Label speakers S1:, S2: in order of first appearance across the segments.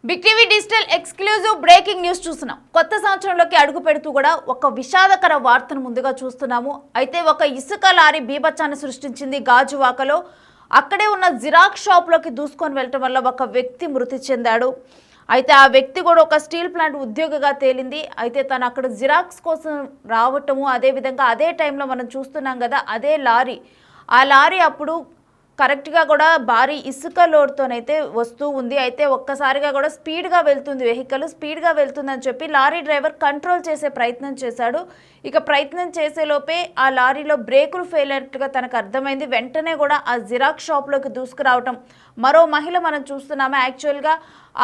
S1: Big TV digital exclusive breaking news చూస్తున్నాం. కొత్త సంవత్సరంలోకి అడుగు పెడుతూ కూడా ఒక విషాదకర వార్తను ముందుగా చూస్తున్నాము. అయితే ఒక ఇసుక లారీ బీభత్సాన్ని సృష్టించింది గాజువాకలో. అక్కడే ఉన్న జిరాక్స్ షాప్లోకి దూసుకొని వెళ్ళటం వల్ల ఒక వ్యక్తి మృతి చెందాడు. అయితే ఆ వ్యక్తి కూడా ఒక స్టీల్ ప్లాంట్ ఉద్యోగిగా తేలింది. అయితే తను అక్కడ జిరాక్స్ కోసం రావటము, అదేవిధంగా అదే టైంలో మనం చూస్తున్నాం కదా, అదే లారీ, ఆ లారీ అప్పుడు కరెక్ట్గా కూడా భారీ ఇసుక లోడ్తోనైతే వస్తూ ఉంది. అయితే ఒక్కసారిగా కూడా స్పీడ్గా వెళ్తుంది, వెహికల్ స్పీడ్గా వెళ్తుందని చెప్పి లారీ డ్రైవర్ కంట్రోల్ చేసే ప్రయత్నం చేశాడు. ఇక ప్రయత్నం చేసేలోపే ఆ లారీలో బ్రేకులు ఫెయిల్ అయినట్టుగా తనకు అర్థమైంది. వెంటనే కూడా ఆ జిరాక్స్ షాప్లోకి దూసుకురావటం. మరో మహిళ మనం చూస్తున్నాము. యాక్చువల్గా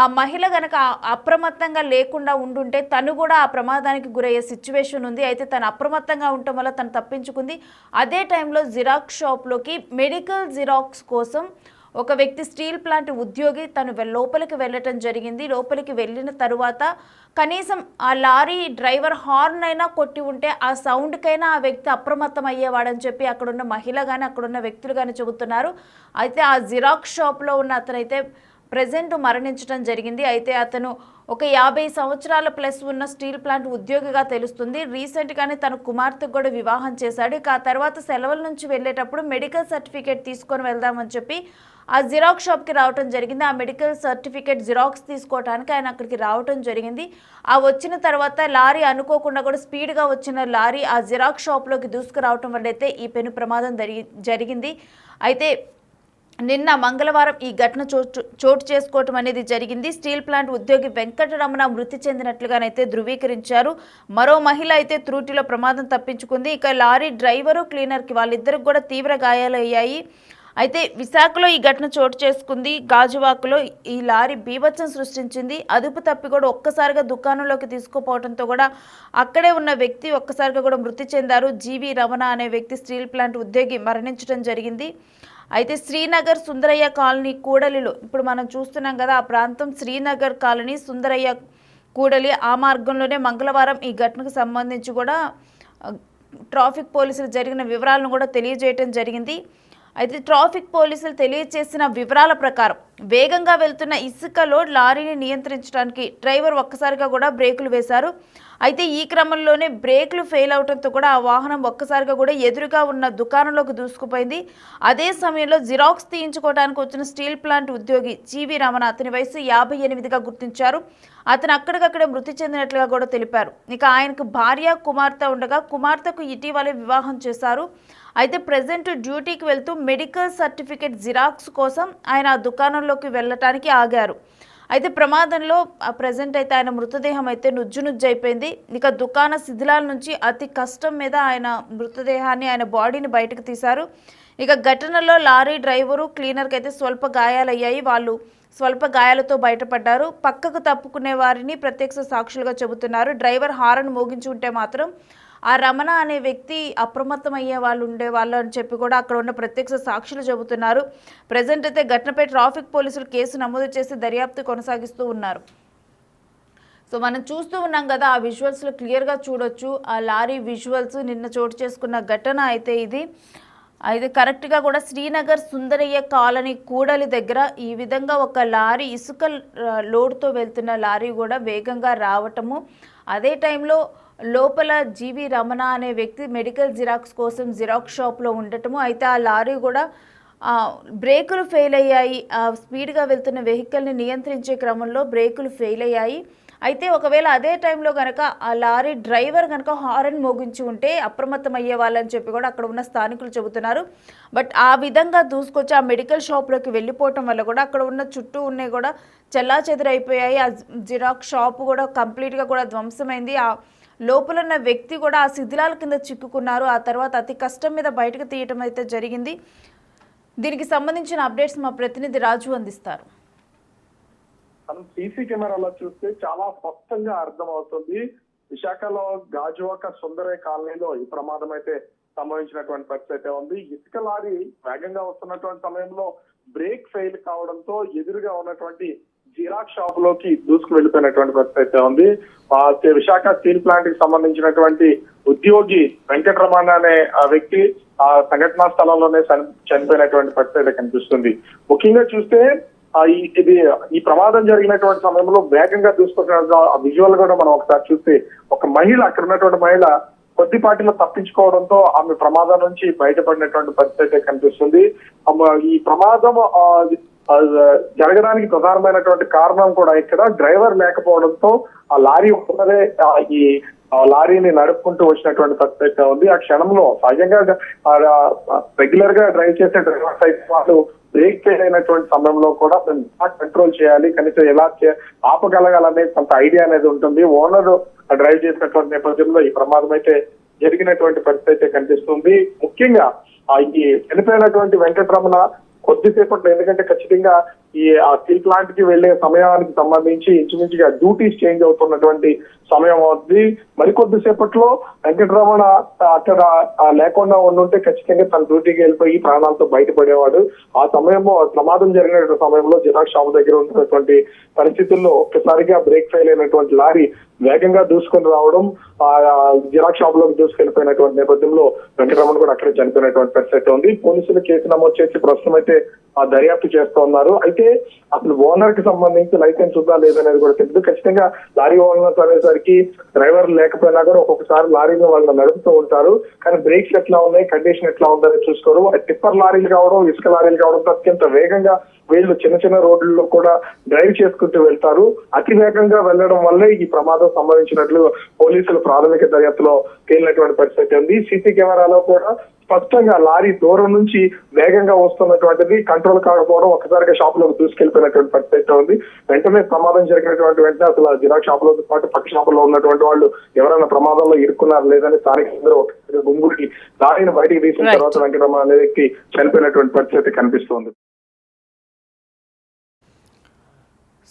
S1: ఆ మహిళ కనుక అప్రమత్తంగా లేకుండా ఉండుంటే తను కూడా ఆ ప్రమాదానికి గురయ్యే సిచ్యువేషన్ ఉంది. అయితే తను అప్రమత్తంగా ఉండటం వల్ల తను తప్పించుకుంది. అదే టైంలో జిరాక్స్ షాప్లోకి మెడికల్ జిరాక్స్ కోసం ఒక వ్యక్తి, స్టీల్ ప్లాంట్ ఉద్యోగి, తను లోపలికి వెళ్ళటం జరిగింది. లోపలికి వెళ్ళిన తరువాత కనీసం ఆ లారీ డ్రైవర్ హార్న్ అయినా కొట్టి ఉంటే ఆ సౌండ్కైనా ఆ వ్యక్తి అప్రమత్తం అయ్యేవాడని చెప్పి అక్కడున్న మహిళ కానీ అక్కడున్న వ్యక్తులు కానీ చెబుతున్నారు. అయితే ఆ జిరాక్స్ షాప్లో ఉన్న అతనైతే ప్రెజెంట్ మరణించడం జరిగింది. అయితే అతను ఒక 50 సంవత్సరాల ప్లస్ ఉన్న స్టీల్ ప్లాంట్ ఉద్యోగిగా తెలుస్తుంది. రీసెంట్గానే తన కుమార్తెకు కూడా వివాహం చేశాడు. ఇక ఆ తర్వాత సెలవుల నుంచి వెళ్ళేటప్పుడు మెడికల్ సర్టిఫికేట్ తీసుకొని వెళ్దామని చెప్పి ఆ జిరాక్స్ షాప్కి రావడం జరిగింది. ఆ మెడికల్ సర్టిఫికేట్ జిరాక్స్ తీసుకోవడానికి ఆయన అక్కడికి రావడం జరిగింది. ఆ వచ్చిన తర్వాత లారీ అనుకోకుండా కూడా స్పీడ్గా వచ్చిన లారీ ఆ జిరాక్స్ షాప్లోకి దూసుకురావడం వల్ల అయితే ఈ పెను ప్రమాదం జరిగింది. అయితే నిన్న మంగళవారం ఈ ఘటన చోటు చేసుకోవటం అనేది జరిగింది. స్టీల్ ప్లాంట్ ఉద్యోగి వెంకటరమణ మృతి చెందినట్లుగానైతే ధృవీకరించారు. మరో మహిళ అయితే త్రూటిలో ప్రమాదం తప్పించుకుంది. ఇక లారీ డ్రైవరు, క్లీనర్కి వాళ్ళిద్దరికి కూడా తీవ్ర గాయాలయ్యాయి. అయితే విశాఖలో ఈ ఘటన చోటు చేసుకుంది. గాజువాకలో ఈ లారీ బీభత్సం సృష్టించింది. అదుపు తప్పి కూడా ఒక్కసారిగా దుకాణంలోకి తీసుకుపోవడంతో కూడా అక్కడే ఉన్న వ్యక్తి ఒక్కసారిగా కూడా మృతి చెందారు. జీవి రమణ అనే వ్యక్తి, స్టీల్ ప్లాంట్ ఉద్యోగి మరణించడం జరిగింది. అయితే శ్రీనగర్ సుందరయ్య కాలనీ కూడలిలో ఇప్పుడు మనం చూస్తున్నాం కదా, ఆ ప్రాంతం శ్రీనగర్ కాలనీ సుందరయ్య కూడలి. ఆ మార్గంలోనే మంగళవారం ఈ ఘటనకు సంబంధించి కూడా ట్రాఫిక్ పోలీసులు జరిగిన వివరాలను కూడా తెలియజేయటం జరిగింది. అయితే ట్రాఫిక్ పోలీసులు తెలియజేసిన వివరాల ప్రకారం వేగంగా వెళ్తున్న ఇసుక లోడ్ లారీని నియంత్రించడానికి డ్రైవర్ ఒక్కసారిగా కూడా బ్రేకులు వేశారు. అయితే ఈ క్రమంలోనే బ్రేకులు ఫెయిల్ అవడంతో కూడా ఆ వాహనం ఒక్కసారిగా కూడా ఎదురుగా ఉన్న దుకాణంలోకి దూసుకుపోయింది. అదే సమయంలో జిరాక్స్ తీయించుకోవడానికి వచ్చిన స్టీల్ ప్లాంట్ ఉద్యోగి జీవి రమణ, అతని వయసు 58గా గుర్తించారు. అతను అక్కడికక్కడే మృతి చెందినట్లుగా కూడా తెలిపారు. ఇక ఆయనకు భార్య, కుమార్తె ఉండగా కుమార్తెకు ఇటీవలే వివాహం చేశారు. అయితే ప్రజెంట్ డ్యూటీకి వెళ్తూ మెడికల్ సర్టిఫికేట్ జిరాక్స్ కోసం ఆయన ఆ దుకాణంలోకి వెళ్ళటానికి ఆగారు. అయితే ప్రమాదంలో ప్రజెంట్ అయితే ఆయన మృతదేహం అయితే నుజ్జు అయిపోయింది. ఇక దుకాణ శిథిలాల నుంచి అతి కష్టం మీద ఆయన మృతదేహాన్ని, ఆయన బాడీని బయటకు తీశారు. ఇక ఘటనలో లారీ డ్రైవరు, క్లీనర్కి అయితే స్వల్ప గాయాలయ్యాయి. వాళ్ళు స్వల్ప గాయాలతో బయటపడ్డారు. పక్కకు తప్పుకునే వారిని ప్రత్యక్ష సాక్షులుగా చెబుతున్నారు. డ్రైవర్ హారన్ మోగించి ఉంటే మాత్రం ఆ రమణ అనే వ్యక్తి అప్రమత్తం అయ్యే వాళ్ళు ఉండేవాళ్ళు అని చెప్పి కూడా అక్కడ ఉన్న ప్రత్యక్ష సాక్షులు చెబుతున్నారు. ప్రజెంట్ అయితే ఘటనపై ట్రాఫిక్ పోలీసులు కేసు నమోదు చేసి దర్యాప్తు కొనసాగిస్తూ ఉన్నారు. సో మనం చూస్తూ ఉన్నాం కదా, ఆ విజువల్స్లో క్లియర్గా చూడొచ్చు ఆ లారీ విజువల్స్. నిన్న చోటు చేసుకున్న ఘటన అయితే ఇది. అయితే కరెక్ట్గా కూడా శ్రీనగర్ సుందరయ్య కాలనీ కూడలి దగ్గర ఈ విధంగా ఒక లారీ, ఇసుక లోడ్తో వెళ్తున్న లారీ కూడా వేగంగా రావటము, అదే టైంలో లోపల జీవి రమణ అనే వ్యక్తి మెడికల్ జిరాక్స్ కోసం జిరాక్స్ షాప్లో ఉండటము. అయితే ఆ లారీ కూడా బ్రేకులు ఫెయిల్ అయ్యాయి. స్పీడ్గా వెళ్తున్న వెహికల్ని నియంత్రించే క్రమంలో బ్రేకులు ఫెయిల్ అయ్యాయి. అయితే ఒకవేళ అదే టైంలో కనుక ఆ లారీ డ్రైవర్ కనుక హారన్ మోగించి ఉంటే అప్రమత్తం అయ్యే వాళ్ళని చెప్పి కూడా అక్కడ ఉన్న స్థానికులు చెబుతున్నారు. బట్ ఆ విధంగా దూసుకొచ్చి ఆ మెడికల్ షాప్లోకి వెళ్ళిపోవటం వల్ల కూడా అక్కడ ఉన్న చుట్టూ ఉన్నాయి కూడా చెల్లాచెదురైపోయాయి. ఆ జిరాక్స్ షాప్ కూడా కంప్లీట్గా కూడా ధ్వంసమైంది. ఆ లోపల ఉన్న వ్యక్తి కూడా ఆ శిథిలాల కింద చిక్కుకున్నారు. ఆ తర్వాత అతి కష్టం మీద బయటకు తీయటం అయితే జరిగింది. దీనికి సంబంధించిన అప్డేట్స్ మా ప్రతినిధి రాజు అందిస్తారు.
S2: మనం సీసీ కెమెరాలో చూస్తే చాలా స్పష్టంగా అర్థమవుతుంది. విశాఖలో గాజువాక సుందరయ్య కాలనీలో ఈ ప్రమాదం అయితే సంభవించినటువంటి పరిస్థితి అయితే ఉంది. ఇసుక లారీ వేగంగా వస్తున్నటువంటి సమయంలో బ్రేక్ ఫెయిల్ కావడంతో ఎదురుగా ఉన్నటువంటి జిరాక్స్ షాప్ లోకి దూసుకు వెళ్ళిపోయినటువంటి పరిస్థితి అయితే ఉంది. విశాఖ స్టీల్ ప్లాంట్ కి సంబంధించినటువంటి ఉద్యోగి వెంకటరమణ అనే వ్యక్తి ఆ సంఘటనా స్థలంలోనే చనిపోయినటువంటి పరిస్థితి అయితే కనిపిస్తుంది. ముఖ్యంగా చూస్తే ఈ ప్రమాదం జరిగినటువంటి సమయంలో వేగంగా చూసుకుంటున్న విజువల్ కూడా మనం ఒకసారి చూస్తే ఒక మహిళ, అక్కడ ఉన్నటువంటి మహిళ కొద్దిపాటిలో తప్పించుకోవడంతో ఆమె ప్రమాదం నుంచి బయటపడినటువంటి పరిస్థితి అయితే కనిపిస్తుంది. ఈ ప్రమాదం జరగడానికి ప్రధానమైనటువంటి కారణం కూడా ఇక్కడ డ్రైవర్ లేకపోవడంతో ఆ లారీ ఉన్నదే ఈ లారీని నడుపుకుంటూ వచ్చినటువంటి పరిస్థితి ఉంది. ఆ క్షణంలో సహజంగా రెగ్యులర్ గా డ్రైవ్ చేసే డ్రైవర్స్ అయితే వాళ్ళు బ్రేక్ ఫెయిల్ అయినటువంటి సమయంలో కూడా కంట్రోల్ చేయాలి, కనీసం ఎలా ఆపగలగాలనే కొంత ఐడియా అనేది ఉంటుంది. ఓనర్ డ్రైవ్ చేసినటువంటి నేపథ్యంలో ఈ ప్రమాదం అయితే జరిగినటువంటి పరిస్థితి అయితే కనిపిస్తుంది. ముఖ్యంగా ఈ చనిపోయినటువంటి వెంకటరమణ కొద్దిసేపట్లో, ఎందుకంటే ఖచ్చితంగా ఈ స్టీల్ ప్లాంట్ కి వెళ్లే సమయానికి సంబంధించి ఇంచుమించుగా డ్యూటీస్ చేంజ్ అవుతున్నటువంటి సమయం అవుతుంది. మరికొద్దిసేపట్లో వెంకటరమణ అక్కడ లేకుండా ఉండుంటే ఖచ్చితంగా తన డ్యూటీకి వెళ్ళిపోయి ప్రాణాలతో బయటపడేవాడు. ఆ సమయంలో ప్రమాదం జరిగిన సమయంలో జిరాక్స్ షాప్ దగ్గర ఉన్నటువంటి పరిస్థితుల్లో ఒక్కసారిగా బ్రేక్ ఫెయిల్ అయినటువంటి లారీ వేగంగా దూసుకొని రావడం, జిరాక్స్ షాప్ లోకి దూసుకెళ్లిపోయినటువంటి నేపథ్యంలో వెంకటరమణ కూడా అక్కడే చనిపోయినటువంటి పరిస్థితి ఉంది. పోలీసులు కేసు నమోదు చేసి ప్రస్తుతం అయితే దర్యాప్తు చేస్తూ ఉన్నారు. అయితే అసలు ఓనర్ కి సంబంధించి లైసెన్స్ ఉందా లేదనేది కూడా తెలియదు. ఖచ్చితంగా లారీ ఓనర్స్ అనేసరికి డ్రైవర్ లేకపోయినా కూడా ఒక్కొక్కసారి లారీని వాళ్ళు నడుపుతూ ఉంటారు, కానీ బ్రేక్స్ ఎట్లా ఉన్నాయి, కండిషన్ ఎట్లా ఉందని చూసుకోరు. టిప్పర్ లారీలు కావడం, ఇసుక లారీలు కావడం అత్యంత వేగంగా వీళ్ళు చిన్న చిన్న రోడ్లలో కూడా డ్రైవ్ చేసుకుంటూ వెళ్తారు. అతి వేగంగా వెళ్లడం వల్లే ఈ ప్రమాదం సంభవించినట్లు పోలీసులు ప్రాథమిక దర్యాప్తులో తేలినటువంటి పరిస్థితి ఉంది. సీసీ కెమెరాలో కూడా స్పష్టంగా లారీ దూరం నుంచి వేగంగా వస్తున్నటువంటిది కంట్రోల్ కాకపోవడం, ఒక్కసారిగా షాప్ లోకి దూసుకెళ్లిపోయినటువంటి పరిస్థితి ఉంది. వెంటనే ప్రమాదం జరిగినటువంటి వెంటనే అసలు జిరాక్స్ షాప్ లతో పాటు పక్క షాప్ లో ఉన్నటువంటి వాళ్ళు ఎవరైనా ప్రమాదంలో ఇరుక్కున్నారు లేదని స్థానికులందరూ ఒక గుంపుకి లారీని బయటికి తీసిన తర్వాత వెంకటరమణ అనే వ్యక్తి చనిపోయినటువంటి పరిస్థితి కనిపిస్తోంది.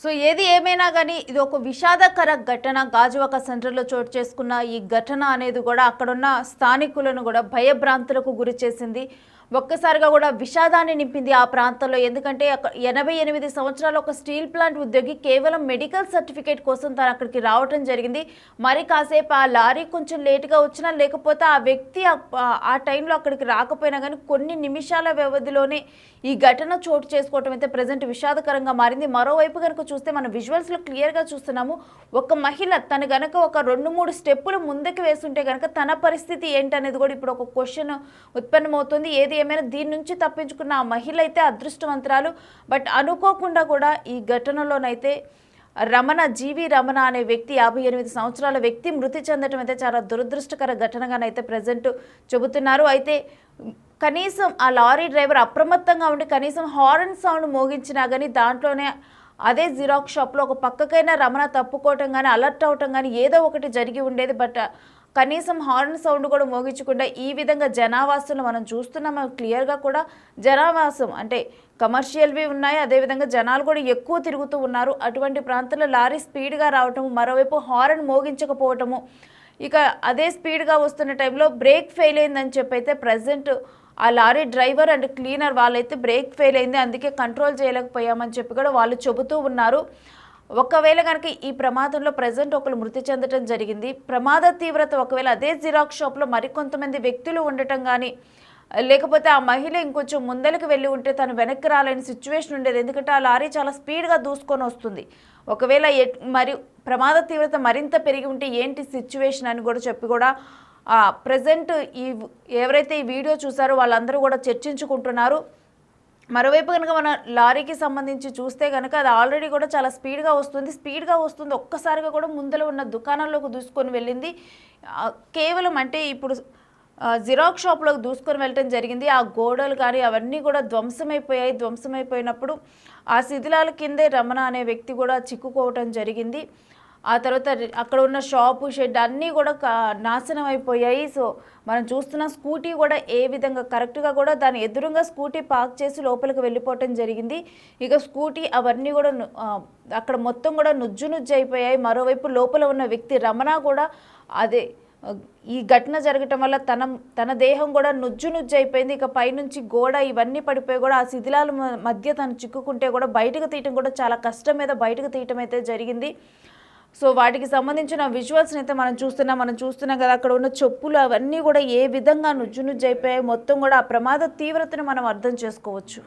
S1: సో ఏది ఏమైనా కానీ ఇది ఒక విషాదకర ఘటన. గాజువాక సెంటర్లో చోటు చేసుకున్న ఈ ఘటన అనేది కూడా అక్కడున్న స్థానికులను కూడా భయభ్రాంతులకు గురి చేసింది. ఒక్కసారిగా కూడా విషాదాన్ని నింపింది ఆ ప్రాంతంలో. ఎందుకంటే 88 సంవత్సరాల ఒక స్టీల్ ప్లాంట్ ఉద్యోగి కేవలం మెడికల్ సర్టిఫికేట్ కోసం తను అక్కడికి రావటం జరిగింది. మరి కాసేపు ఆ లారీ కొంచెం లేటుగా వచ్చినా, లేకపోతే ఆ వ్యక్తి ఆ టైంలో అక్కడికి రాకపోయినా కానీ కొన్ని నిమిషాల వ్యవధిలోనే ఈ ఘటన చోటు చేసుకోవటం అయితే ప్రజెంట్ విషాదకరంగా మారింది. మరోవైపు కనుక చూస్తే మనం విజువల్స్లో క్లియర్గా చూస్తున్నాము, ఒక మహిళ తను గనక ఒక 2-3 స్టెప్పులు ముందుకు వేస్తుంటే కనుక తన పరిస్థితి ఏంటనేది కూడా ఇప్పుడు ఒక క్వశ్చన్ ఉత్పన్నమవుతుంది. ఏది ఏమైనా దీని నుంచి తప్పించుకున్న ఆ మహిళ అయితే అదృష్టవంతురాలు. బట్ అనుకోకుండా కూడా ఈ ఘటనలోనైతే జీవి రమణ అనే వ్యక్తి 58 సంవత్సరాల వ్యక్తి మృతి చెందడం అయితే చాలా దురదృష్టకర ఘటనగానైతే ప్రజెంట్ చెబుతున్నారు. అయితే కనీసం ఆ లారీ డ్రైవర్ అప్రమత్తంగా ఉండి కనీసం హార్న్ సౌండ్ మోగించినా కానీ దాంట్లోనే అదే జిరాక్స్ షాప్లో ఒక పక్కకైనా రమణ తప్పుకోవటం కానీ అలర్ట్ అవటం కానీ ఏదో ఒకటి జరిగి ఉండేది. బట్ కనీసం హార్న్ సౌండ్ కూడా మోగించకుండా ఈ విధంగా జనావాసులు మనం చూస్తున్నాం. క్లియర్గా కూడా జనావాసం అంటే కమర్షియల్వి ఉన్నాయి, అదేవిధంగా జనాలు కూడా ఎక్కువ తిరుగుతూ ఉన్నారు. అటువంటి ప్రాంతాల్లో లారీ స్పీడ్గా రావటము, మరోవైపు హార్న్ మోగించకపోవటము, ఇక అదే స్పీడ్గా వస్తున్న టైంలో బ్రేక్ ఫెయిల్ అయిందని చెప్పి అయితే ప్రజెంట్ ఆ లారీ డ్రైవర్ అండ్ క్లీనర్ వాళ్ళైతే బ్రేక్ ఫెయిల్ అయింది, అందుకే కంట్రోల్ చేయలేకపోయామని చెప్పి కూడా వాళ్ళు చెబుతూ ఉన్నారు. ఒకవేళ కనుక ఈ ప్రమాదంలో ప్రజెంట్ ఒకరు మృతి చెందడం జరిగింది. ప్రమాద తీవ్రత ఒకవేళ అదే జిరాక్స్ షాప్లో మరికొంతమంది వ్యక్తులు ఉండటం కానీ, లేకపోతే ఆ మహిళ ఇంకొంచెం ముందరికి వెళ్ళి ఉంటే తను వెనక్కి రాలేని సిచ్యువేషన్ ఉండేది. ఎందుకంటే ఆ లారీ చాలా స్పీడ్గా దూసుకొని వస్తుంది. ఒకవేళ మరి ప్రమాద తీవ్రత మరింత పెరిగి ఉంటే ఏంటి సిచ్యువేషన్ అని కూడా చెప్పి కూడా ప్రజెంట్ ఎవరైతే ఈ వీడియో చూసారో వాళ్ళందరూ కూడా చర్చించుకుంటున్నారు. మరోవైపు కనుక మన లారీకి సంబంధించి చూస్తే కనుక అది ఆల్రెడీ కూడా చాలా స్పీడ్గా వస్తుంది. ఒక్కసారిగా కూడా ముందర ఉన్న దుకాణంలోకి దూసుకొని వెళ్ళింది. కేవలం అంటే ఇప్పుడు జిరాక్స్ షాప్లోకి దూసుకొని వెళ్ళటం జరిగింది. ఆ గోడలు కానీ అవన్నీ కూడా ధ్వంసమైపోయినప్పుడు ఆ శిథిలాల కిందే రమణ అనే వ్యక్తి కూడా చిక్కుకోవటం జరిగింది. ఆ తర్వాత అక్కడ ఉన్న షాపు షెడ్ అన్నీ కూడా నాశనం అయిపోయాయి. సో మనం చూస్తున్న స్కూటీ కూడా ఏ విధంగా కరెక్ట్గా కూడా దాని ఎదురుగా స్కూటీ పార్క్ చేసి లోపలికి వెళ్ళిపోవటం జరిగింది. ఇక స్కూటీ అవన్నీ కూడా అక్కడ మొత్తం కూడా నుజ్జు అయిపోయాయి. మరోవైపు లోపల ఉన్న వ్యక్తి రమణ కూడా అదే ఈ ఘటన జరగటం వల్ల తన దేహం కూడా నుజ్జు అయిపోయింది. ఇక పైనుంచి గోడ ఇవన్నీ పడిపోయి కూడా ఆ శిథిలాల మధ్య తను చిక్కుకుంటే కూడా బయటకు తీయటం కూడా చాలా కష్టం మీద బయటకు తీయటం అయితే జరిగింది. సో వాటికి సంబంధించిన విజువల్స్ని అయితే మనం చూస్తున్నాం కదా, అక్కడ ఉన్న చెప్పులు అవన్నీ కూడా ఏ విధంగా నుజ్జు అయిపోయాయి. మొత్తం కూడా ఆ ప్రమాద తీవ్రతను మనం అర్థం చేసుకోవచ్చు.